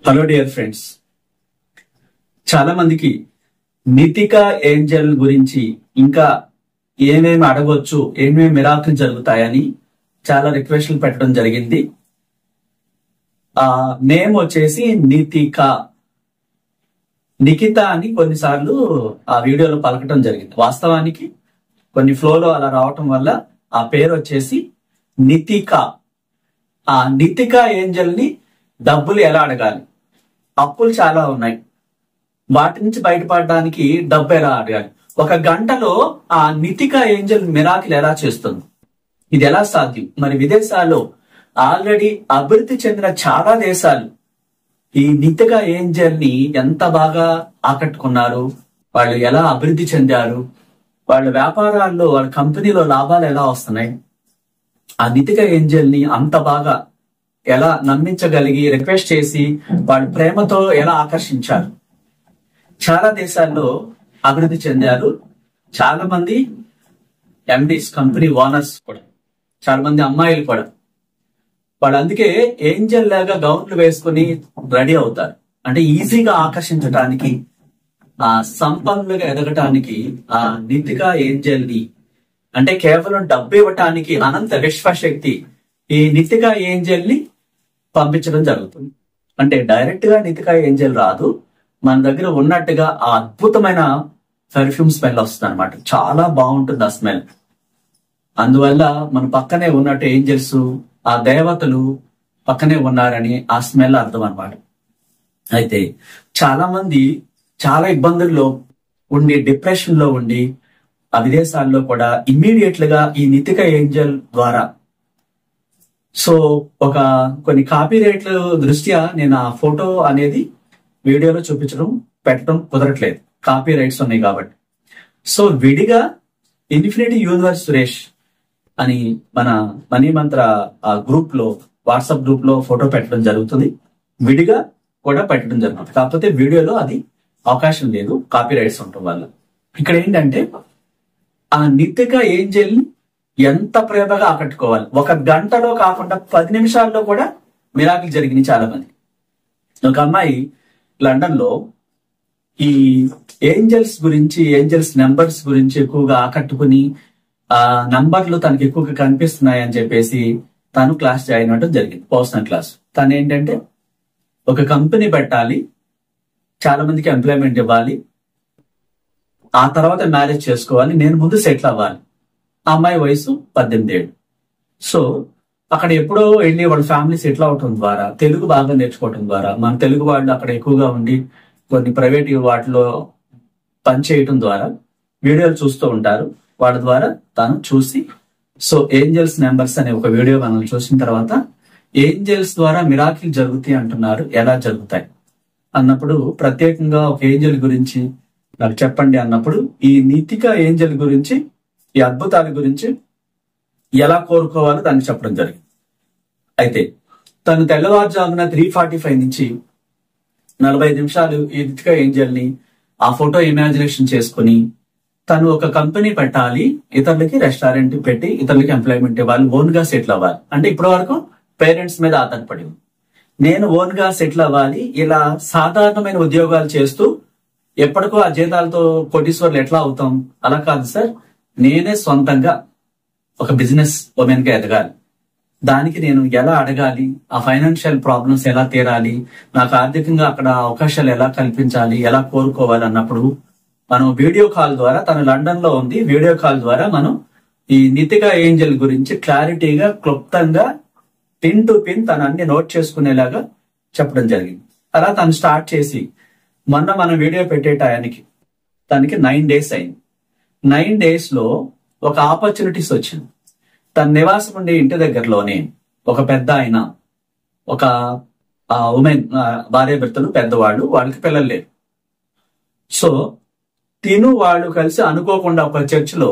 Hello dear friends, చాలా మందికి Nitika Angel గురించి ఇంకా ఏమేమి అడగొచ్చు, ఏమేమి మిరాకిల్ జరుగుతాయని చాలా రిక్వెస్ట్లు పెట్టడం జరిగింది. ఆ నేమ్ వచ్చేసి నిఖిత అని కొన్నిసార్లు ఆ వీడియోలో పలకటం జరిగింది. వాస్తవానికి కొన్ని ఫ్లోలో అలా రావటం వల్ల ఆ పేరు వచ్చేసి నితికా. ఆ నితికా ఏంజెల్ ని డబ్బులు ఎలా అడగాలి, అప్పులు చాలా ఉన్నాయి, వాటి నుంచి బయటపడడానికి డబ్బు ఎలా అడగాలి, ఒక గంటలో ఆ నితికా ఏంజెల్ మిరాకిల్ ఎలా చేస్తుంది, ఇది ఎలా సాధ్యం? మరి విదేశాల్లో ఆల్రెడీ అభివృద్ధి చెందిన చాలా దేశాలు ఈ నితికా ఏంజెల్ ని ఎంత బాగా ఆకట్టుకున్నారు, వాళ్ళు ఎలా అభివృద్ధి చెందారు, వాళ్ళ వ్యాపారాల్లో వాళ్ళ కంపెనీలో లాభాలు ఎలా వస్తున్నాయి, ఆ నితికా ఏంజెల్ ని అంత బాగా ఎలా నమ్మించగలిగి రిక్వెస్ట్ చేసి వాళ్ళ ప్రేమతో ఎలా ఆకర్షించారు. చాలా దేశాల్లో అభివృద్ధి చెందారు. చాలా మంది ఎండీస్, కంపెనీ ఓనర్స్ కూడా, చాలా మంది అమ్మాయిలు కూడా వాళ్ళు అందుకే ఏంజెల్ లాగా గౌన్లు వేసుకుని రెడీ అవుతారు. అంటే ఈజీగా ఆకర్షించడానికి, ఆ సంపన్నులుగా ఎదగటానికి ఆ నితికా ఏంజెల్ ని, అంటే కేవలం డబ్బు ఇవ్వటానికి అనంత విశ్వశక్తి ఈ నితికా ఏంజెల్ ని పంపించడం జరుగుతుంది. అంటే డైరెక్ట్ గా నితికా ఏంజెల్ రాదు, మన దగ్గర ఉన్నట్టుగా ఆ అద్భుతమైన పెర్ఫ్యూమ్ స్మెల్ వస్తుంది అనమాట. చాలా బాగుంటుంది ఆ స్మెల్. అందువల్ల మన పక్కనే ఉన్నట్టు ఏంజెల్స్, ఆ దేవతలు పక్కనే ఉన్నారని ఆ స్మెల్ అర్థం అనమాట. అయితే చాలా మంది చాలా ఇబ్బందుల్లో ఉండి, డిప్రెషన్ లో ఉండి ఆ విదేశాల్లో కూడా ఇమ్మీడియట్ గా ఈ నితికా ఏంజెల్ ద్వారా, సో ఒక కొన్ని కాపీ రైట్ల దృష్ట్యా నేను ఆ ఫోటో అనేది వీడియోలో పెట్టడం కుదరట్లేదు, కాపీ రైట్స్ ఉన్నాయి కాబట్టి. సో విడిగా ఇన్ఫినిటీ యూనివర్స్ సురేష్ అని మన మనీ మంత్ర ఆ గ్రూప్ లో, వాట్సాప్ గ్రూప్ లో ఫోటో పెట్టడం జరుగుతుంది, విడిగా కూడా పెట్టడం జరుగుతుంది. కాకపోతే వీడియోలో అది అవకాశం లేదు, కాపీ రైట్స్ ఉండటం వల్ల. ఇక్కడ ఏంటంటే ఆ నితికా ఏంజెల్ ని ఎంత ప్రేమగా ఆకట్టుకోవాలి. ఒక గంటలో కాకుండా 10 నిమిషాల్లో కూడా మిరాకిల్ జరిగింది చాలా మంది. ఒక అమ్మాయి లండన్ లో ఈ ఏంజెల్స్ గురించి, ఏంజెల్స్ నెంబర్స్ గురించి ఎక్కువగా ఆకట్టుకుని ఆ నంబర్లు తనకి ఎక్కువగా కనిపిస్తున్నాయి అని చెప్పేసి తను క్లాస్ జాయిన్ అవ్వడం జరిగింది, పర్సనల్ క్లాస్. తను ఏంటంటే ఒక కంపెనీ పెట్టాలి, చాలా మందికి ఎంప్లాయ్మెంట్ ఇవ్వాలి, ఆ తర్వాత మ్యారేజ్ చేసుకోవాలి, నేను ముందు సెటిల్ అవ్వాలి. ఆ అమ్మాయి వయసు 18 ఏళ్ళు. సో అక్కడ ఎప్పుడో వెళ్ళి వాళ్ళ ఫ్యామిలీ సెటిల్ అవటం ద్వారా, తెలుగు బాగా నేర్చుకోవటం ద్వారా, మన తెలుగు వాళ్ళు అక్కడ ఎక్కువగా ఉండి కొన్ని ప్రైవేట్ వాటిలో పనిచేయటం ద్వారా వీడియోలు చూస్తూ ఉంటారు. వాళ్ళ ద్వారా తాను చూసి, సో ఏంజెల్స్ నెంబర్స్ అనే ఒక వీడియో మనం చూసిన తర్వాత ఏంజెల్స్ ద్వారా మిరాకిల్ జరుగుతాయి అంటున్నారు, ఎలా జరుగుతాయి అన్నప్పుడు ప్రత్యేకంగా ఒక ఏంజెల్ గురించి నాకు చెప్పండి అన్నప్పుడు ఈ నితికా ఏంజెల్ గురించి, ఈ అద్భుతాల గురించి ఎలా కోరుకోవాలో దాన్ని చెప్పడం జరిగింది. అయితే తను తెల్లవారుజామున 3:45 నుంచి 45 నిమిషాలు ఈ నితికా ఏంజెల్ ని ఆ ఫోటో ఇమాజినేషన్ చేసుకుని తను ఒక కంపెనీ పెట్టాలి, ఇతరులకి రెస్టారెంట్ పెట్టి ఇతరులకి ఎంప్లాయ్మెంట్ ఇవ్వాలి, ఓన్ గా సెటిల్ అవ్వాలి. అంటే ఇప్పటి వరకు పేరెంట్స్ మీద ఆధారపడి నేను ఓన్ గా సెటిల్ అవ్వాలి, ఇలా సాధారణమైన ఉద్యోగాలు చేస్తూ ఎప్పటికో ఆ జీతాలతో కోటీశ్వర్లు ఎట్లా అవుతాం, అలా కాదు సార్, నేనే సొంతంగా ఒక బిజినెస్ ఉమెన్ గా ఎదగాలి, దానికి నేను ఎలా అడగాలి, ఆ ఫైనాన్షియల్ ప్రాబ్లమ్స్ ఎలా తీరాలి, నాకు ఆర్థికంగా అక్కడ అవకాశాలు ఎలా కల్పించాలి, ఎలా కోరుకోవాలి అన్నప్పుడు మనం వీడియో కాల్ ద్వారా, తను లండన్ లో ఉంది, వీడియో కాల్ ద్వారా మనం ఈ నితికా ఏంజెల్ గురించి క్లారిటీగా, క్లుప్తంగా, పిన్ టు పిన్ తను అన్ని నోట్ చేసుకునేలాగా చెప్పడం జరిగింది. అలా తను స్టార్ట్ చేసి మొన్న మనం వీడియో పెట్టే టయానికి తనకి 9 days అయింది. 9 days లో ఒక ఆపర్చునిటీస్ వచ్చింది. తన నివాసం ఉండే ఇంటి దగ్గరలోనే ఒక పెద్ద ఆయన, ఒక ఉమెన్, భార్య భర్తలు పెద్దవాళ్ళు, వాళ్ళకి పిల్లలు లేరు. సో వాళ్ళు కలిసి అనుకోకుండా ఒక చర్చిలో,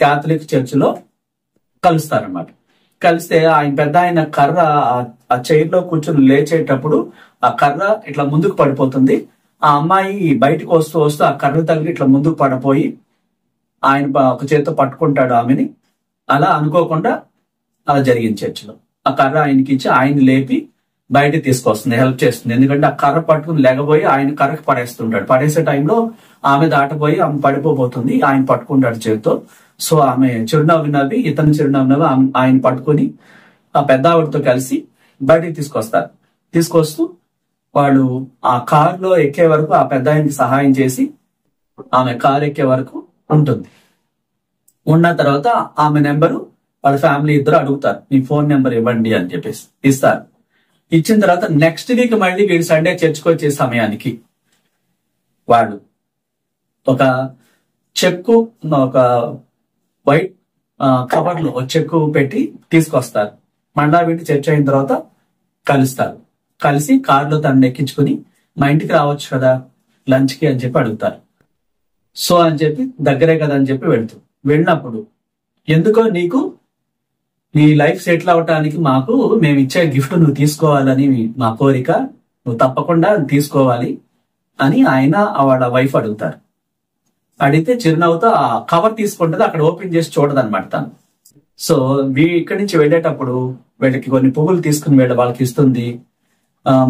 క్యాథలిక్ చర్చిలో కలుస్తారన్నమాట. కలిస్తే ఆయన పెద్ద ఆయన కర్ర ఆ చైర్ లో కూర్చొని లేచేటప్పుడు ఆ కర్ర ఇట్లా ముందుకు పడిపోతుంది. ఆ అమ్మాయి బయటకు వస్తూ వస్తూ ఆ కర్ర తగిలి ఇట్లా ముందుకు పడిపోయి ఆయన ఒక చేతితో పట్టుకుంటాడు ఆమెని. అలా అనుకోకుండా అలా జరిగింది చర్చిలో. ఆ కర్ర ఆయనకి ఇచ్చి ఆయన లేపి బయటికి తీసుకొస్తుంది, హెల్ప్ చేస్తుంది. ఎందుకంటే ఆ కర్ర పట్టుకుని లేకపోయి ఆయన కర్రకి పడేస్తుంటాడు. పడేసే టైంలో ఆమె దాటపోయి ఆమె పడిపోతుంది, ఆయన పట్టుకుంటాడు చేతితో. సో ఆమె చిరునవ్వు నవ్వి, ఇతను చిరునవ్వు నవ్వి ఆయన పట్టుకుని ఆ పెద్ద ఆవిడతో కలిసి బయటికి తీసుకొస్తారు. తీసుకొస్తూ వాళ్ళు ఆ కారులో ఎక్కే వరకు ఆ పెద్ద ఆయనకి సహాయం చేసి ఆమె కారు ఎక్కే వరకు ఉంటుంది. ఉన్న తర్వాత ఆమె నెంబరు వాళ్ళ ఫ్యామిలీ ఇద్దరు అడుగుతారు, మీ ఫోన్ నెంబర్ ఇవ్వండి అని చెప్పేసి ఇస్తారు. ఇచ్చిన తర్వాత నెక్స్ట్ వీక్ మళ్ళీ వీడు సండే చర్చ్కి వచ్చే సమయానికి వాళ్ళు ఒక చెక్కు, ఒక వైట్ కవర్ లో ఒక చెక్కు పెట్టి తీసుకొస్తారు. మళ్ళా వీటి చర్చ్ అయిన తర్వాత కలుస్తారు. కలిసి కారులో తనని ఎక్కించుకుని మా ఇంటికి రావచ్చు కదా లంచ్ కి అని చెప్పి అడుగుతారు. సో అని చెప్పి దగ్గరే కదా అని చెప్పి వెళ్ళినప్పుడు ఎందుకో నీకు నీ లైఫ్ సెటిల్ అవటానికి మాకు మేము ఇచ్చే గిఫ్ట్ నువ్వు తీసుకోవాలని మా కోరిక, నువ్వు తప్పకుండా తీసుకోవాలి అని ఆయన వాళ్ళ వైఫ్ అడుగుతారు. అడిగితే చిరునవ్వుతో ఆ కవర్ తీసుకుంటుంది, అక్కడ ఓపెన్ చేసి చూడదు అనమాట తను. సో ఇక్కడి నుంచి వెళ్ళేటప్పుడు వీళ్ళకి కొన్ని పువ్వులు తీసుకుని వాళ్ళకి ఇస్తుంది.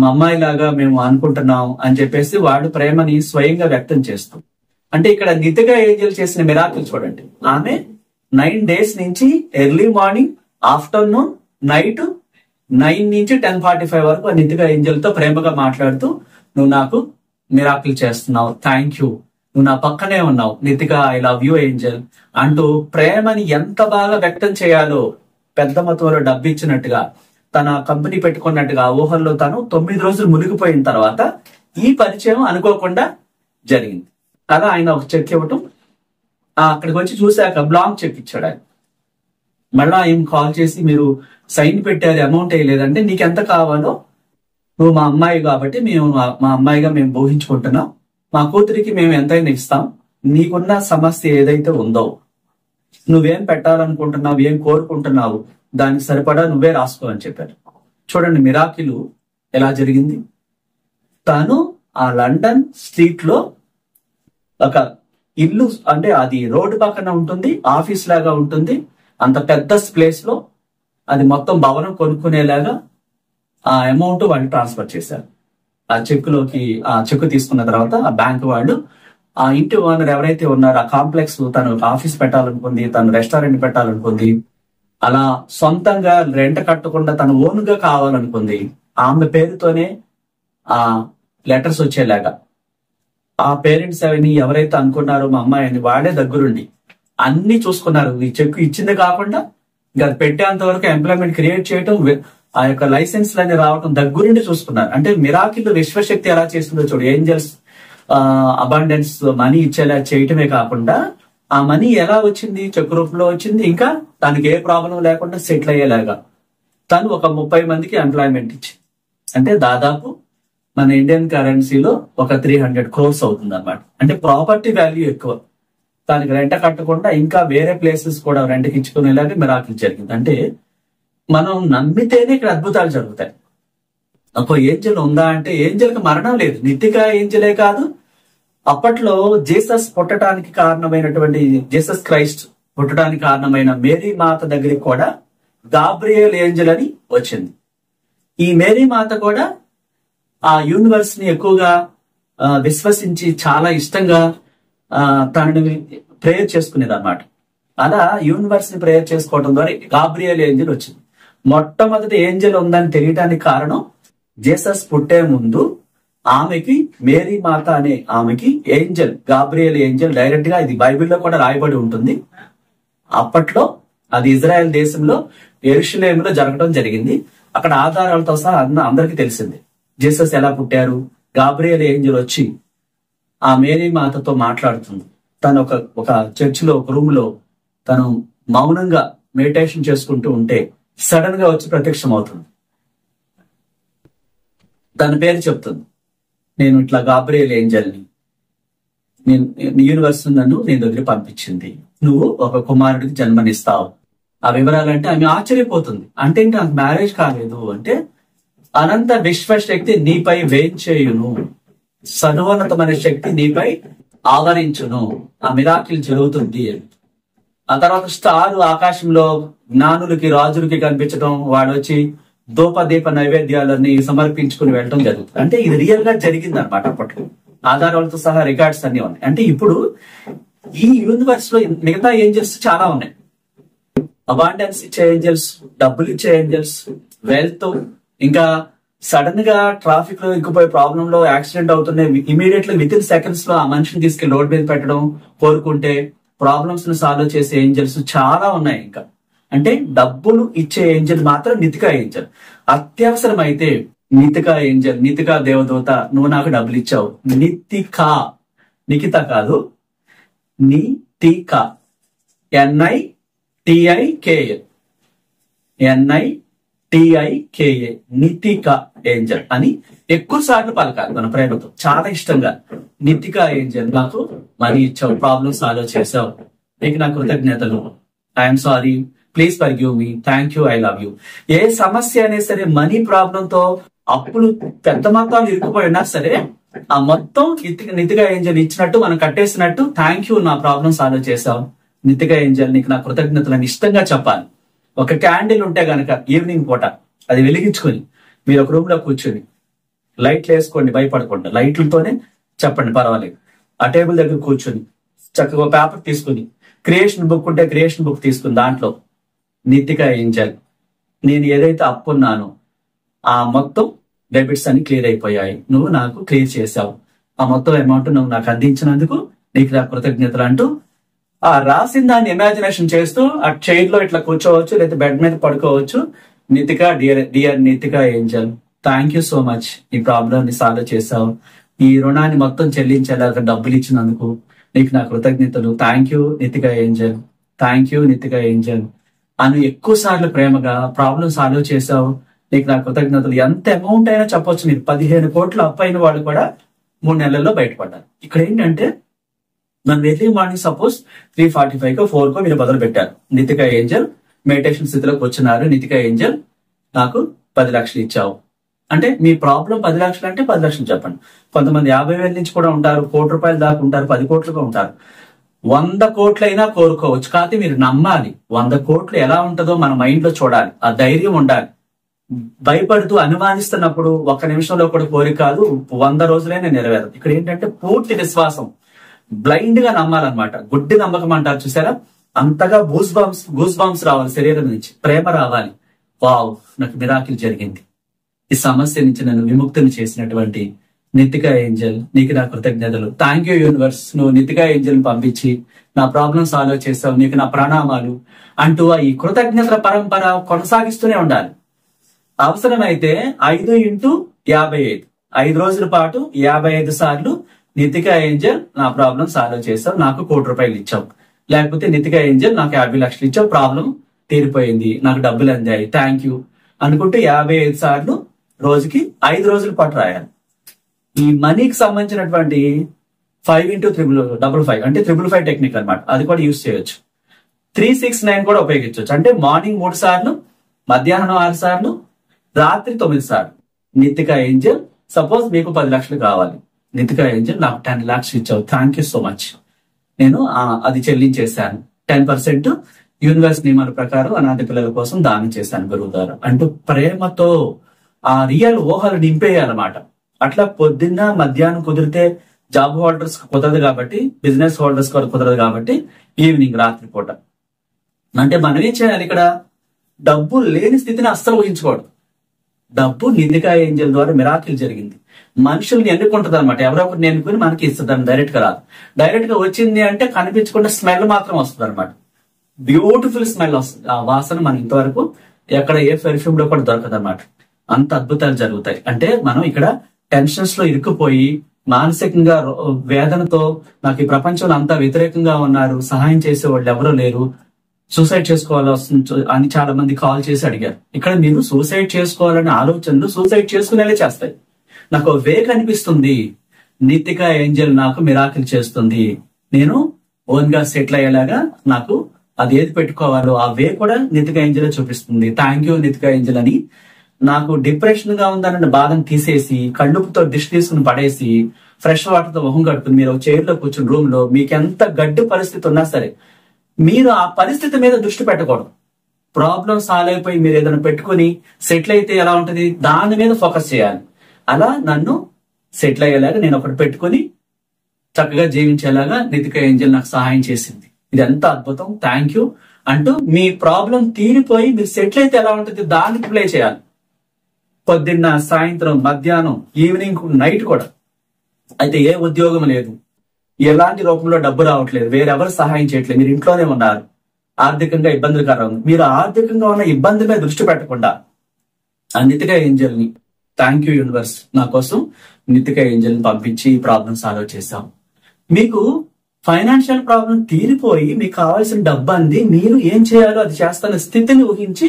మా అమ్మాయి లాగా మేము అనుకుంటున్నాం అని చెప్పేసి వాడు ప్రేమని స్వయంగా వ్యక్తం చేస్తూ, అంటే ఇక్కడ నితికా ఏంజెల్ చేసిన మిరాకిల్ చూడండి. ఆమె 9 days నుంచి ఎర్లీ మార్నింగ్, ఆఫ్టర్నూన్, నైట్ 9 నుంచి 10:45 వరకు నితికా ఏంజెల్ తో ప్రేమగా మాట్లాడుతూ, నువ్వు నాకు మిరాకిల్ చేస్తున్నావు, థ్యాంక్ యూ, నువ్వు నా పక్కనే ఉన్నావు Nitika, I love you Angel అంటూ ప్రేమని ఎంత బాగా వ్యక్తం చేయాలో పెద్ద మొత్తంలో డబ్బు ఇచ్చినట్టుగా తన కంపెనీ పెట్టుకున్నట్టుగా ఊహల్లో తను 9 రోజులు మునిగిపోయిన తర్వాత ఈ పరిచయం అనుకోకుండా జరిగింది. అలా ఆయన ఒక చెక్ ఇవ్వటం, అక్కడికి వచ్చి చూశాక బ్లాంక్ చెక్ ఇచ్చాడు ఆయన. మళ్ళా ఆయన కాల్ చేసి, మీరు సైన్ పెట్టారు, అమౌంట్ వేయలేదంటే నీకు ఎంత కావాలో, నువ్వు మా అమ్మాయి కాబట్టి మా అమ్మాయిగా మేము ఊహించుకుంటున్నాం, మా కూతురికి మేము ఎంతైనా ఇస్తాం, నీకున్న సమస్య ఏదైతే ఉందో, నువ్వేం పెట్టాలనుకుంటున్నావు, ఏం కోరుకుంటున్నావు, దానికి సరిపడా నువ్వే రాసుకో అని చెప్పారు. చూడండి మిరాకిల్ ఎలా జరిగింది. తాను ఆ లండన్ స్ట్రీట్ లో ఒక ఇల్లు, అంటే అది రోడ్డు పక్కన ఉంటుంది, ఆఫీస్ లాగా ఉంటుంది, అంత పెద్ద ప్లేస్ లో అది మొత్తం భవనం కొనుక్కునేలాగా ఆ అమౌంట్ వాళ్ళు ట్రాన్స్ఫర్ చేశారు. ఆ చెక్ తీసుకున్న తర్వాత ఆ బ్యాంక్ వాళ్ళు, ఆ ఇంటి ఓనర్ ఎవరైతే ఉన్నారో, ఆ కాంప్లెక్స్ తను ఆఫీస్ పెట్టాలనుకుంది, తను రెస్టారెంట్ పెట్టాలనుకుంది, అలా సొంతంగా రెంట్ కట్టకుండా తను ఓన్ గా కావాలనుకుంది, ఆమె పేరుతోనే ఆ లెటర్స్ వచ్చేలాగా ఆ పేరెంట్స్ అవన్నీ ఎవరైతే అనుకున్నారో మా అమ్మాయి అని వాడే దగ్గరుండి అన్ని చూసుకున్నారు. ఈ చెక్ ఇచ్చింది కాకుండా ఇంకా పెట్టేంత వరకు ఎంప్లాయ్మెంట్ క్రియేట్ చేయటం, ఆ యొక్క లైసెన్స్లన్నీ రావటం దగ్గరుండి చూసుకున్నారు. అంటే మిరాకిల్ విశ్వశక్తి ఎలా చేసిందో చూడు. ఏంజల్స్ అబాండెన్స్ మనీ ఇచ్చేలా చేయటమే కాకుండా ఆ మనీ ఎలా వచ్చింది, చెక్ రూపంలో వచ్చింది, ఇంకా దానికి ఏ ప్రాబ్లం లేకుండా సెటిల్ అయ్యేలాగా తను ఒక 30 మందికి ఎంప్లాయ్మెంట్ ఇచ్చింది. అంటే దాదాపు మన ఇండియన్ కరెన్సీలో ఒక 300 crores అవుతుంది అనమాట. అంటే ప్రాపర్టీ వాల్యూ ఎక్కువ, దానికి రెంట కట్టకుండా ఇంకా వేరే ప్లేసెస్ కూడా రెంట్కి ఇచ్చుకునేలాగా మిరాకిల్ జరిగింది. అంటే మనం నమ్మితేనే ఇక్కడ అద్భుతాలు జరుగుతాయి. ఒక ఏంజల్ ఉందా అంటే ఏంజల్కి మరణం లేదు. నితికా ఏంజలే కాదు, అప్పట్లో జీసస్ పుట్టడానికి కారణమైనటువంటి, జీసస్ క్రైస్ట్ పుట్టడానికి కారణమైన మేరీ మాత దగ్గరికి కూడా గాబ్రియల్ ఏంజల్ అని వచ్చింది. ఈ మేరీ మాత కూడా ఆ యూనివర్స్ ని ఎక్కువగా విశ్వసించి చాలా ఇష్టంగా తనని ప్రేయర్ చేసుకునేది అన్నమాట. అలా యూనివర్స్ ని ప్రేయర్ చేసుకోవడం ద్వారా గాబ్రియల్ ఏంజల్ వచ్చింది. మొట్టమొదటి ఏంజల్ ఉందని తెలియడానికి కారణం, జీసస్ పుట్టే ముందు ఆమెకి మేరీ మాత అనే ఆమెకి ఏంజల్, గాబ్రియల్ ఏంజల్ డైరెక్ట్ గా, ఇది బైబిల్లో కూడా రాయబడి ఉంటుంది. అప్పట్లో అది ఇజ్రాయెల్ దేశంలో యెరూషలేములో జరగడం జరిగింది. అక్కడ ఆధారాలతో సహా అందరికీ తెలిసింది జీసస్ ఎలా పుట్టారు. గాబ్రియల్ ఏంజల్ వచ్చి ఆ మేరీ మాతతో మాట్లాడుతుంది. తను ఒక చర్చిలో, ఒక రూమ్ లో తను మౌనంగా మెడిటేషన్ చేసుకుంటూ ఉంటే సడన్ గా వచ్చి ప్రత్యక్షం అవుతుంది. తన పేరు చెప్తుంది, నేను ఇట్లా గాబ్రియల్ ఏంజల్ని, నేను యూనివర్స్ నన్ను నీ దగ్గర పంపించింది, నువ్వు ఒక కుమారుడికి జన్మనిస్తావు. ఆ వివరాలంటే ఆమె ఆశ్చర్యపోతుంది. అంటే నాకు మ్యారేజ్ కాలేదు అంటే, అనంత విశ్వశక్తి నీపై వేంచేయును, సర్వోన్నతమైన శక్తి నీపై ఆవరించును, ఆ మిరాకిల్ జరుగుతుంది. ఆ తర్వాత స్టార్ ఆకాశంలో జ్ఞానులకి, రాజులకి కనిపించడం, వాడు వచ్చి ధూపదీప నైవేద్యాలన్నీ సమర్పించుకుని వెళ్ళడం జరుగుతుంది. అంటే ఇది రియల్ గా జరిగింది అనమాట. అప్పట్లో ఆధారాలతో సహా రికార్డ్స్ అన్ని ఉన్నాయి. అంటే ఇప్పుడు ఈ యూనివర్స్ లో మిగతా ఏంజల్స్ చాలా ఉన్నాయి. అబాండెన్స్ ఇచ్చే ఏంజల్స్, డబ్బులు ఇచ్చే ఏంజల్స్, వెల్త్, ఇంకా సడన్ గా ట్రాఫిక్ లో ఇరుక్కుపోయే ప్రాబ్లం లో యాక్సిడెంట్ అవుతున్నాయి, ఇమీడియట్ గా విత్ ఇన్ సెకండ్స్ లో ఆ మనిషిని తీసుకెళ్లి రోడ్ మీద పెట్టడం, కోరుకుంటే ప్రాబ్లమ్స్ ని సాల్వ్ చేసే ఏంజల్స్ చాలా ఉన్నాయి. ఇంకా అంటే డబ్బులు ఇచ్చే ఏంజల్ మాత్రం నితికా ఏంజల్. అత్యవసరం అయితే నితికా ఏంజల్, నితికా దేవదూత, నువ్వు నాకు డబ్బులు ఇచ్చావు. నితికా, నిఖిత కాదు, Nitika, NITIKA, NITIKA, Nitika angel అని ఎక్కువ సార్లు పలకాలి మన ప్రేమతో, చాలా ఇష్టంగా. నితికా ఏంజల్, నాకు మనీ ఇచ్చావు, ప్రాబ్లమ్ సాల్వ్ చేసావు, నీకు నా కృతజ్ఞతలు, I'm sorry, please forgive me, thank you, I love you. ఏ సమస్య అయినా సరే, మనీ ప్రాబ్లం తో అప్పులు పెద్ద మొత్తాలు ఇరుక్కుపోయినా సరే, ఆ మొత్తం నితిగా ఏంజల్ ఇచ్చినట్టు మనం కట్టేసినట్టు, థ్యాంక్ యూ, నా ప్రాబ్లం సాల్వ్ చేసావు, నితిగా ఏంజల్, నీకు నా కృతజ్ఞతలను ఇష్టంగా చెప్పాలి. ఒక క్యాండిల్ ఉంటే గనక ఈవినింగ్ పూట అది వెలిగించుకొని మీరు ఒక రూమ్ లో కూర్చొని లైట్లు వేసుకోండి, భయపడకుండా లైట్లతోనే చెప్పండి, పర్వాలేదు. ఆ టేబుల్ దగ్గర కూర్చొని చక్కగా పేపర్ తీసుకుని, క్రియేషన్ బుక్ ఉంటే క్రియేషన్ బుక్ తీసుకుని దాంట్లో నితికా ఏంజల్, నేను ఏదైతే అప్పున్నానో ఆ మొత్తం డెబిట్స్ అన్ని క్లియర్ అయిపోయాయి, నువ్వు నాకు క్లియర్ చేసావు, ఆ మొత్తం అమౌంట్ నువ్వు నాకు అందించినందుకు నీకు నా కృతజ్ఞతలు అంటూ ఆ రాసిన దాన్ని ఇమాజినేషన్ చేస్తూ ఆ చైర్ లో ఇట్లా కూర్చోవచ్చు, లేదా బెడ్ మీద పడుకోవచ్చు. Nitika, dear Nitika Angel, thank you so much, ఈ ప్రాబ్లం ని సాల్వ్ చేసావు, ఈ రుణాన్ని మొత్తం చెల్లించేలాగా డబ్బులు ఇచ్చినందుకు నీకు నా కృతజ్ఞతలు, thank you Nitika Angel, thank you Nitika angel అని ఎక్కువ సార్లు ప్రేమగా ప్రాబ్లం సాల్వ్ చేసావు, నీకు నా కృతజ్ఞతలు. ఎంత అమౌంట్ అయినా చెప్పొచ్చు. మీరు 15 కోట్లు అప్పైన వాళ్ళు కూడా 3 నెలల్లో బయటపడ్డారు. ఇక్కడ ఏంటంటే మనం ఎర్లీ మార్నింగ్ సపోజ్ 3:45 4 మీరు మొదలు పెట్టారు. నితికా ఏంజల్ మెడిటేషన్ స్థితిలోకి వచ్చినారు. నితికా ఏంజల్, నాకు 10 లక్షలు ఇచ్చావు అంటే, మీ ప్రాబ్లం 10 లక్షలు అంటే 10 లక్షలు చెప్పండి. కొంతమంది 50,000 నుంచి కూడా ఉంటారు, ₹1,00,00,000 దాకా ఉంటారు, 10 కోట్లుగా ఉంటారు. 100 కోట్లైనా కోరుకోవచ్చు. కాకపోతే మీరు నమ్మాలి. 100 కోట్లు ఎలా ఉంటుందో మన మైండ్ లో చూడాలి, ఆ ధైర్యం ఉండాలి. భయపడుతూ అనుమానిస్తున్నప్పుడు 1 నిమిషంలో కూడా కోరికలు 100 రోజులైనా నెరవేరదు. ఇక్కడ ఏంటంటే పూర్తి విశ్వాసం, బ్లైండ్ గా నమ్మాలన్నమాట. గుడ్డి నమ్మకం అంటారు చూసారా, అంతగా గూస్ బాంబ్స్ రావాలి శరీరం నుంచి, ప్రేమ రావాలి. వావ్, నాకు మిరాకిల్ జరిగింది, ఈ సమస్య నుంచి నన్ను విముక్తిని చేసినటువంటి నితికా ఏంజల్, నీకు నా కృతజ్ఞతలు, థ్యాంక్ యూ యూనివర్స్, నువ్వు నితికా ఏంజల్ పంపించి నా ప్రాబ్లం సాల్వ్ చేసావు, నీకు నా ప్రణామాలు అంటూ ఈ కృతజ్ఞతల పరంపర కొనసాగిస్తూనే ఉండాలి. అవసరమైతే 5x55 5 రోజుల పాటు 55 సార్లు నితికా ఏంజల్, నా ప్రాబ్లం సాల్వ్ చేసావు, నాకు ₹1,00,00,000 ఇచ్చావు, లేకపోతే నితికా ఏంజల్, నాకు 50 లక్షలు ఇచ్చావు, ప్రాబ్లం తీరిపోయింది, నాకు డబ్బులు అందాయి, థ్యాంక్ యూ అనుకుంటూ 55 సార్లు రోజుకి 5 రోజుల పాటు రాయాలి. ఈ మనీకి సంబంధించినటువంటి 5x55 అంటే 555 టెక్నిక్ అన్నమాట. అది కూడా యూజ్ చేయొచ్చు. 369 కూడా ఉపయోగించవచ్చు. అంటే మార్నింగ్ 3 సార్లు, మధ్యాహ్నం 6 సార్లు, రాత్రి 9 సార్లు. నితికా ఏంజల్, సపోజ్ మీకు 10 లక్షలు కావాలి, నితికా ఏంజల్, నాకు 10 lakhs ఇచ్చావు, థ్యాంక్ యూ సో మచ్, నేను అది చెల్లించేశాను, 10% యూనివర్స్ నియమాల ప్రకారం అనాథ పిల్లల కోసం దానం చేశాను గురువు గారు అంటూ ప్రేమతో ఆ రియల్ ఊహలు నింపేయాలన్నమాట. అట్లా పొద్దున్న మధ్యాహ్నం కుదిరితే జాబ్ హోల్డర్స్ కుదరదు కాబట్టి, బిజినెస్ హోల్డర్స్ కుదరదు కాబట్టి ఈవినింగ్, రాత్రి పూట. అంటే మనం ఏం చేయాలి, ఇక్కడ డబ్బు లేని స్థితిని అస్సలు ఊహించుకోవడం. డబ్బు నితికా ఏంజల్ ద్వారా మిరాకిల్ జరిగింది. మనుషుల్ని ఎన్నుకుంటుంది అనమాట, ఎవరో ఒకరిని ఎన్నుకుని మనకి ఇస్తుంది, డైరెక్ట్ గా రాదు. డైరెక్ట్ గా వచ్చింది అంటే కనిపించకుండా స్మెల్ మాత్రం వస్తుంది అనమాట. బ్యూటిఫుల్ స్మెల్ వస్తుంది. ఆ వాసన మనం ఇంతవరకు ఎక్కడ ఏ పెర్ఫ్యూమ్ లో కూడా దొరకదు అనమాట. అంత అద్భుతాలు జరుగుతాయి. అంటే మనం ఇక్కడ టెన్షన్స్ లో ఇరుక్కుపోయి మానసికంగా వేదనతో, నాకు ఈ ప్రపంచంలో అంతా వ్యతిరేకంగా ఉన్నారు, సహాయం చేసే వాళ్ళు ఎవరూ లేరు, సూసైడ్ చేసుకోవాలి అని చాలా మంది కాల్ చేసి అడిగారు. ఇక్కడ మీరు సూసైడ్ చేసుకోవాలనే ఆలోచనలు సూసైడ్ చేసుకునేలా చేస్తాయి. నాకు వే కనిపిస్తుంది, నితికా ఏంజల్ నాకు మిరాకిల్ చేస్తుంది, నేను ఓన్ గా సెటిల్ అయ్యేలాగా నాకు అది ఏది పెట్టుకోవాలో ఆ వే కూడా నితికా ఏంజల్ చూపిస్తుంది. థ్యాంక్ యూ నితికా ఏంజల్ అని. నాకు డిప్రెషన్ గా ఉందన్న బాధను తీసేసి, కళ్ళుపుతో దిష్టి తీసుకుని పడేసి, ఫ్రెష్ వాటర్ తో మొహం కడుపుని మీరు చైర్ లో కూర్చుని రూమ్ లో మీకు ఎంత గడ్డు పరిస్థితి ఉన్నా సరే మీరు ఆ పరిస్థితి మీద దృష్టి పెట్టకూడదు. ప్రాబ్లం సాల్వ్ అయిపోయి మీరు ఏదైనా పెట్టుకుని సెటిల్ అయితే ఎలా ఉంటది, దాని మీద ఫోకస్ చేయాలి. అలా నన్ను సెటిల్ అయ్యేలాగా నేను ఒకటి పెట్టుకుని చక్కగా జీవించేలాగా నితిక ఏంజెల్ నాకు సహాయం చేసింది. ఇది ఎంత అద్భుతం, థ్యాంక్ యూ అంటూ మీ ప్రాబ్లం తీరిపోయి మీరు సెటిల్ అయితే ఎలా ఉంటుంది దానికి ప్లే చేయాలి. పొద్దున్న, సాయంత్రం, మధ్యాహ్నం, ఈవినింగ్, నైట్ కూడా. అయితే ఏ ఉద్యోగం లేదు, ఎలాంటి రూపంలో డబ్బు రావట్లేదు, వేరెవరు సహాయం చేయట్లేదు, మీరు ఇంట్లోనే ఉన్నారు, ఆర్థికంగా ఇబ్బందులకరం, మీరు ఆర్థికంగా ఉన్న ఇబ్బంది మీద దృష్టి పెట్టకుండా ఆ నితిక ఏంజెల్ ని, థ్యాంక్ యూ యూనివర్స్, నా కోసం నితిక ఏంజెల్ ని పంపించి ప్రాబ్లం సాల్వ్ చేశాం. మీకు ఫైనాన్షియల్ ప్రాబ్లం తీరిపోయి మీకు కావాల్సిన డబ్బు అంది, మీరు ఏం చేయాలో అది చేస్తున్న స్థితిని ఊహించి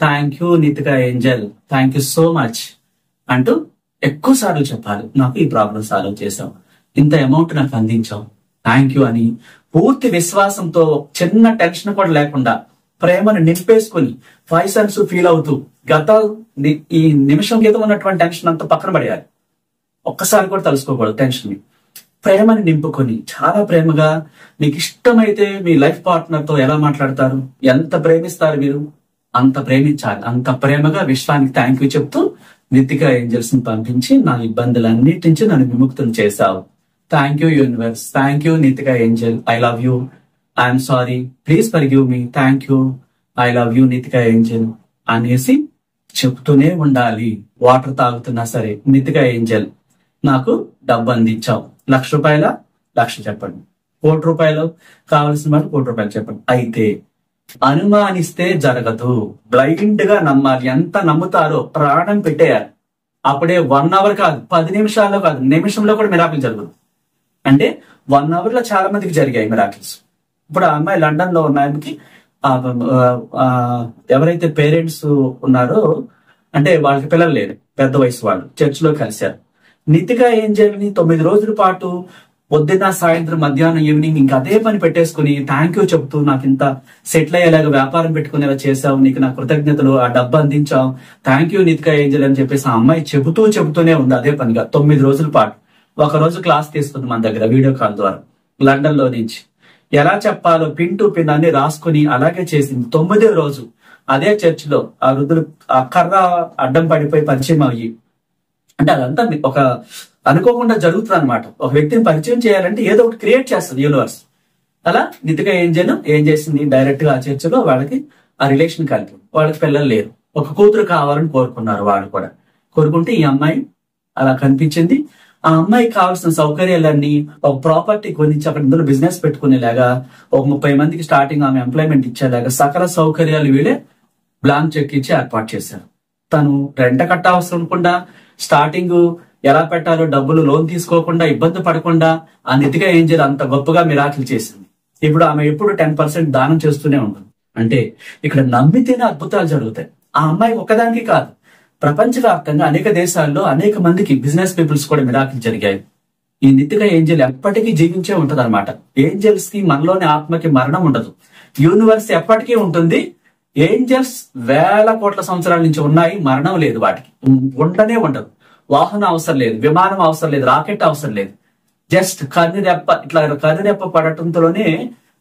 thank you నితిక Angel, thank you so much అంటూ ఎక్కువ సార్లు చెప్పాలి. నాకు ఈ ప్రాబ్లం సాల్వ్ చేశాం, ఇంత అమౌంట్ నాకు అందించాం, థ్యాంక్ యూ అని పూర్తి విశ్వాసంతో, చిన్న టెన్షన్ కూడా లేకుండా ప్రేమను నింపేసుకుని 5 సెన్స్ ఫీల్ అవుతూ ఈ నిమిషం క్రితం ఉన్నటువంటి టెన్షన్ అంతా పక్కన పడేయాలి. ఒక్కసారి కూడా తలుసుకోకూడదు టెన్షన్ ని. ప్రేమని నింపుకొని చాలా ప్రేమగా, మీకు ఇష్టమైతే మీ లైఫ్ పార్ట్నర్ తో ఎలా మాట్లాడతారు, ఎంత ప్రేమిస్తారు మీరు అంత ప్రేమించాలి. అంత ప్రేమగా విశ్వానికి థ్యాంక్ యూ చెప్తూ నితిక ఏంజెల్స్ ని పంపించి నా ఇబ్బందులన్నిటి నుంచి నన్ను విముక్తం చేశావు. Thank you universe, thank you నితిక Angel, I love you, I'm sorry, please forgive me, thank you, I love you నితిక Angel అనేసి చెప్తూనే ఉండాలి. వాటర్ తాగుతున్నా సరే, నితిక ఏంజెల్ నాకు డబ్బు అందించావు, ₹1,00,000 1,00,000 చెప్పండి, ₹1,00,00,000 కావలసిన వాళ్ళు ₹1,00,00,000 చెప్పండి. అయితే అనుమానిస్తే జరగదు, బ్లైండ్ గా నమ్మాలి. ఎంత నమ్ముతారో ప్రాణం పెట్టేయాలి. అప్పుడే 1 అవర్ కాదు, 10 నిమిషాల్లో కాదు, నిమిషంలో కూడా మిరాకిల్ జరుగుతుంది. అంటే 1 అవర్ లో చాలా మందికి జరిగాయి మిరాకిల్స్. ఇప్పుడు ఆ అమ్మాయి లండన్ లో ఉన్న ఆమెకి ఎవరైతే పేరెంట్స్ ఉన్నారో, అంటే వాళ్ళకి పిల్లలు లేరు, పెద్ద వయసు వాళ్ళు, చర్చ్ లో కలిశారు. నితిక ఏంజెల్ ని 9 రోజుల పాటు పొద్దున్న, సాయంత్రం, మధ్యాహ్నం, ఈవినింగ్ ఇంకా అదే పని పెట్టేసుకుని థ్యాంక్ యూ చెప్తూ, నాకు ఇంత సెటిల్ అయ్యేలాగా వ్యాపారం పెట్టుకునేలా చేసావు, నీకు నా కృతజ్ఞతలు, ఆ డబ్బు అందించావు, థ్యాంక్ యూ నితిక ఏంజెల్ అని చెప్పేసి ఆ అమ్మాయి చెబుతూనే ఉంది అదే పనిగా 9 రోజుల పాటు. ఒక రోజు క్లాస్ తీసుకుంది మన దగ్గర వీడియో కాల్ ద్వారా లండన్ లో నుంచి. ఎలా చెప్పాలో పిన్ టు పిన్ అన్ని రాసుకుని అలాగే చేసింది. 9వ రోజు అదే చర్చ్ లో ఆ వృద్ధులు ఆ కర్ర అడ్డం పడిపోయి పరిచయం అయ్యి, అంటే అదంతా ఒక అనుకోకుండా జరుగుతుంది అనమాట. ఒక వ్యక్తిని పరిచయం చేయాలంటే ఏదో ఒకటి క్రియేట్ చేస్తుంది యూనివర్స్. అలా నితిక ఏంజెల్ ఏం చేసింది, డైరెక్ట్ గా ఆ చర్చిలో వాళ్ళకి ఆ రిలేషన్ కలిపి, వాళ్ళకి పిల్లలు లేరు, ఒక కూతురు కావాలని కోరుకున్నారు. వాళ్ళు కూడా కోరుకుంటే ఈ అమ్మాయి అలా కనిపించింది. ఆ అమ్మాయికి కావాల్సిన సౌకర్యాలన్నీ, ఒక ప్రాపర్టీ కొనిచ్చి అక్కడ ఇందులో బిజినెస్ పెట్టుకునేలాగా, ఒక 30 మందికి స్టార్టింగ్ ఆమె ఎంప్లాయ్మెంట్ ఇచ్చేలాగా సకల సౌకర్యాలు వీళ్ళే బ్లాంక్ చెక్ ఇచ్చి ఏర్పాటు చేశారు. తను రెంట కట్ట అవసరం లేకుండా, స్టార్టింగ్ ఎలా పెట్టాలో డబ్బులు లోన్ తీసుకోకుండా, ఇబ్బంది పడకుండా ఆ నితిక ఏంజెల్ అంత గొప్పగా మిరాకిల్ చేసింది. ఇప్పుడు ఆమె ఎప్పుడు 10% దానం చేస్తూనే ఉంటుంది. అంటే ఇక్కడ నమ్మితేనే అద్భుతాలు జరుగుతాయి. ఆ అమ్మాయి ఒకదానికి కాదు, ప్రపంచవ్యాప్తంగా అనేక దేశాల్లో అనేక మందికి బిజినెస్ పీపుల్స్ కూడా మిరాకిల్ జరిగాయి. ఈ నితిక ఏంజెల్ ఎప్పటికీ జీవించే ఉంటది అనమాట. ఏంజెల్స్ కి మనలోని ఆత్మకి మరణం ఉండదు. యూనివర్స్ ఎప్పటికీ ఉంటుంది. ఏంజెల్స్ వేల కోట్ల సంవత్సరాల నుంచి ఉన్నాయి, మరణం లేదు, వాటికి ఉండనే ఉండదు. వాహనం అవసరం లేదు, విమానం అవసరం లేదు, రాకెట్ అవసరం లేదు. జస్ట్ కన్నురెప్ప పడటంతోనే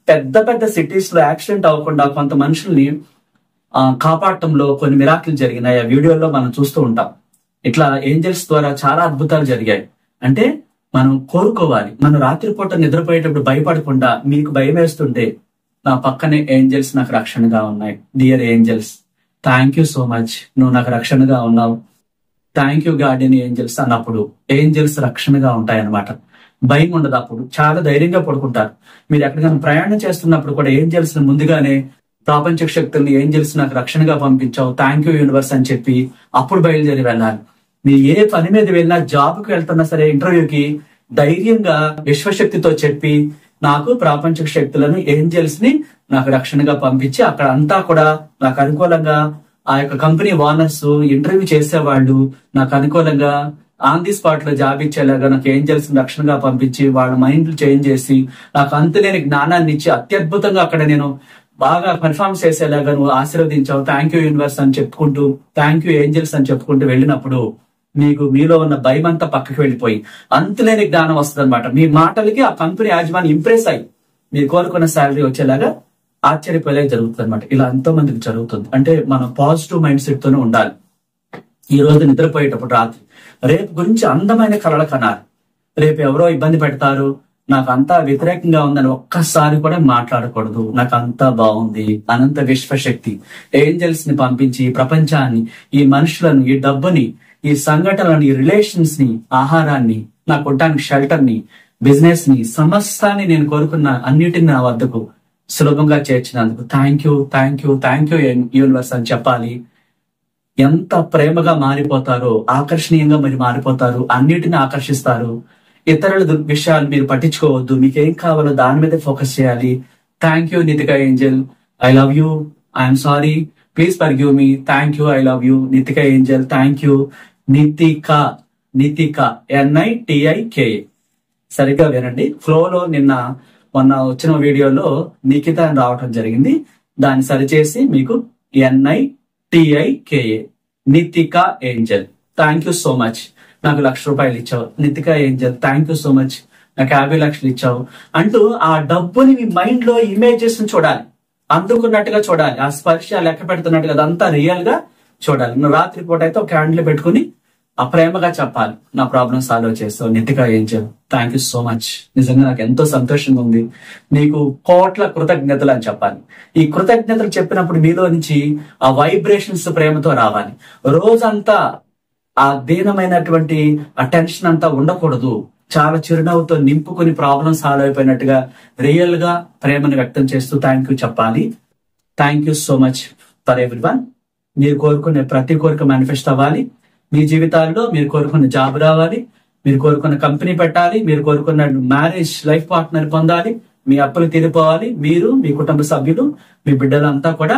పెద్ద పెద్ద సిటీస్ లో యాక్సిడెంట్ అవ్వకుండా కొంత మనుషుల్ని కాపాడటంలో కొన్ని మిరాకిల్ జరిగినాయి. ఆ వీడియోలో మనం చూస్తూ ఉంటాం. ఇట్లా ఏంజెల్స్ ద్వారా చాలా అద్భుతాలు జరిగాయి. అంటే మనం కోరుకోవాలి. మనం రాత్రిపూట నిద్రపోయేటప్పుడు భయపడకుండా, మీకు భయం వేస్తుంటే నా పక్కనే ఏంజెల్స్ నాకు రక్షణగా ఉన్నాయి. Dear angels, thank you so much, నువ్వు నాకు రక్షణగా ఉన్నావు, థ్యాంక్ యూ గార్డియన్ ఏంజెల్స్ అన్నప్పుడు ఏంజెల్స్ రక్షణగా ఉంటాయన్నమాట. భయం ఉండదు. అప్పుడు చాలా ధైర్యంగా పడుకుంటారు. మీరు ఎక్కడికైనా ప్రయాణం చేస్తున్నప్పుడు కూడా ఏంజెల్స్ ముందుగానే, ప్రాపంచిక శక్తుల్ని ఏంజెల్స్ నాకు రక్షణగా పంపించావు, థ్యాంక్ యూ యూనివర్స్ అని చెప్పి అప్పుడు బయలుదేరి వెళ్ళాలి. మీరు ఏ పని మీద వెళ్ళినా, జాబ్కి వెళ్తున్నా సరే, ఇంటర్వ్యూకి ధైర్యంగా విశ్వశక్తితో చెప్పి, నాకు ప్రాపంచిక శక్తులను, ఏంజెల్స్ ని నాకు రక్షణగా పంపించి, అక్కడ అంతా కూడా నాకు అనుకూలంగా ఆ యొక్క కంపెనీ ఓనర్స్, ఇంటర్వ్యూ చేసేవాళ్ళు నాకు అనుకూలంగా ఆన్ ది స్పాట్ లో జాబ్ ఇచ్చేలాగా నాకు ఏంజెల్స్ రక్షణగా పంపించి, వాళ్ళ మైండ్లు చేంజ్ చేసి, నాకు అంతులేని జ్ఞానాన్ని ఇచ్చి అత్యద్భుతంగా అక్కడ నేను బాగా పర్ఫార్మ్ చేసేలాగా నువ్వు ఆశీర్వదించావు, థ్యాంక్ యూ యూనివర్స్ అని చెప్పుకుంటూ, థ్యాంక్ యూ ఏంజెల్స్ అని చెప్పుకుంటూ వెళ్ళినప్పుడు మీకు మీలో ఉన్న భయం అంతా పక్కకి వెళ్ళిపోయి అంతులేని జ్ఞానం వస్తుంది అనమాట. మీ మాటలకి ఆ కంపెనీ యాజమాని ఇంప్రెస్ అయ్యి మీరు కోరుకున్న శాలరీ వచ్చేలాగా ఆశ్చర్యపోలే జరుగుతుంది అనమాట. ఇలా ఎంతో మందికి జరుగుతుంది. అంటే మనం పాజిటివ్ మైండ్ సెట్ తోనే ఉండాలి. ఈ రోజు నిద్రపోయేటప్పుడు రాత్రి రేపు గురించి అందమైన కలలు కనాలి. రేపు ఎవరో ఇబ్బంది పెడతారు, నాకు అంతా వ్యతిరేకంగా ఉందని ఒక్కసారి కూడా మాట్లాడకూడదు. నాకు అంతా బాగుంది, అనంత విశ్వశక్తి ఏంజల్స్ ని పంపించి ఈ ప్రపంచాన్ని, ఈ మనుషులను, ఈ డబ్బుని, ఈ సంఘటనలను, ఈ రిలేషన్స్ ని, ఆహారాన్ని, నాకు ఉండడానికి షెల్టర్ ని, బిజినెస్ ని, సమస్తాన్ని నేను కోరుకున్న అన్నిటిని నా వద్దకు సులభంగా చేర్చినందుకు thank you, thank you, thank you universe అని చెప్పాలి. ఎంత ప్రేమగా మారిపోతారో, ఆకర్షణీయంగా మీరు మారిపోతారు, అన్నిటిని ఆకర్షిస్తారు. ఇతరుల విషయాలు మీరు పట్టించుకోవద్దు, మీకేం కావాలో దాని మీద ఫోకస్ చేయాలి. Thank you Nitika Angel, I love you, I'm sorry, please forgive me, thank you, I love you Nitika Angel, thank you. Nitika, Nitika NITIKA. సరిగ్గా వినండి. ఫ్లోలో మొన్న వచ్చిన వీడియోలో నిఖిత అని రావటం జరిగింది. దాన్ని సరిచేసి మీకు NITIKA, Nitika Angel. Thank you so much. నాకు 1,00,000 రూపాయలు ఇచ్చావు Nitika Angel, thank you so much. నాకు 50 లక్షలు ఇచ్చావు అంటూ ఆ డబ్బుని మీ మైండ్ లో ఇమేజెస్ చూడాలి, అందుకున్నట్టుగా చూడాలి, ఆ స్పర్శ లెక్క పెడుతున్నట్టుగా అదంతా రియల్ గా చూడాలి. నువ్వు రాత్రి పూట అయితే ఒక క్యాండిల్ పెట్టుకుని ఆ ప్రేమగా చెప్పాలి, నా ప్రాబ్లమ్ సాల్వ్ చేస్తావు Nitika Angel, thank you so much. నిజంగా నాకు ఎంతో సంతోషంగా ఉంది, నీకు కోట్ల కృతజ్ఞతలు అని చెప్పాలి. ఈ కృతజ్ఞతలు చెప్పినప్పుడు మీలో నుంచి ఆ వైబ్రేషన్స్ ప్రేమతో రావాలి. రోజంతా ఆ దీనమైనటువంటి ఆ టెన్షన్ అంతా ఉండకూడదు. చాలా చిరునవ్వుతో నింపుకుని ప్రాబ్లం సాల్వ్ అయిపోయినట్టుగా రియల్ గా ప్రేమను వ్యక్తం చేస్తూ థ్యాంక్ యూ చెప్పాలి. Thank you so much for everyone. మీరు కోరుకునే ప్రతి కోరిక మేనిఫెస్ట్ అవ్వాలి. మీ జీవితాల్లో మీరు కోరుకున్న జాబ్ రావాలి, మీరు కోరుకున్న కంపెనీ పెట్టాలి, మీరు కోరుకున్న మ్యారేజ్ లైఫ్ పార్ట్నర్ పొందాలి, మీ అప్పులు తీరిపోవాలి, మీరు, మీ కుటుంబ సభ్యులు, మీ బిడ్డలంతా కూడా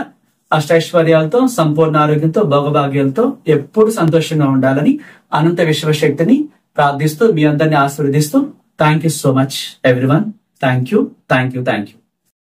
అష్టైశ్వర్యాలతో, సంపూర్ణ ఆరోగ్యంతో, భోగభాగ్యాలతో ఎప్పుడు సంతోషంగా ఉండాలని అనంత విశ్వశక్తిని ప్రార్థిస్తూ మీ అందరినీ ఆశీర్వదిస్తూ thank you so much everyone. Thank you, thank you, thank you.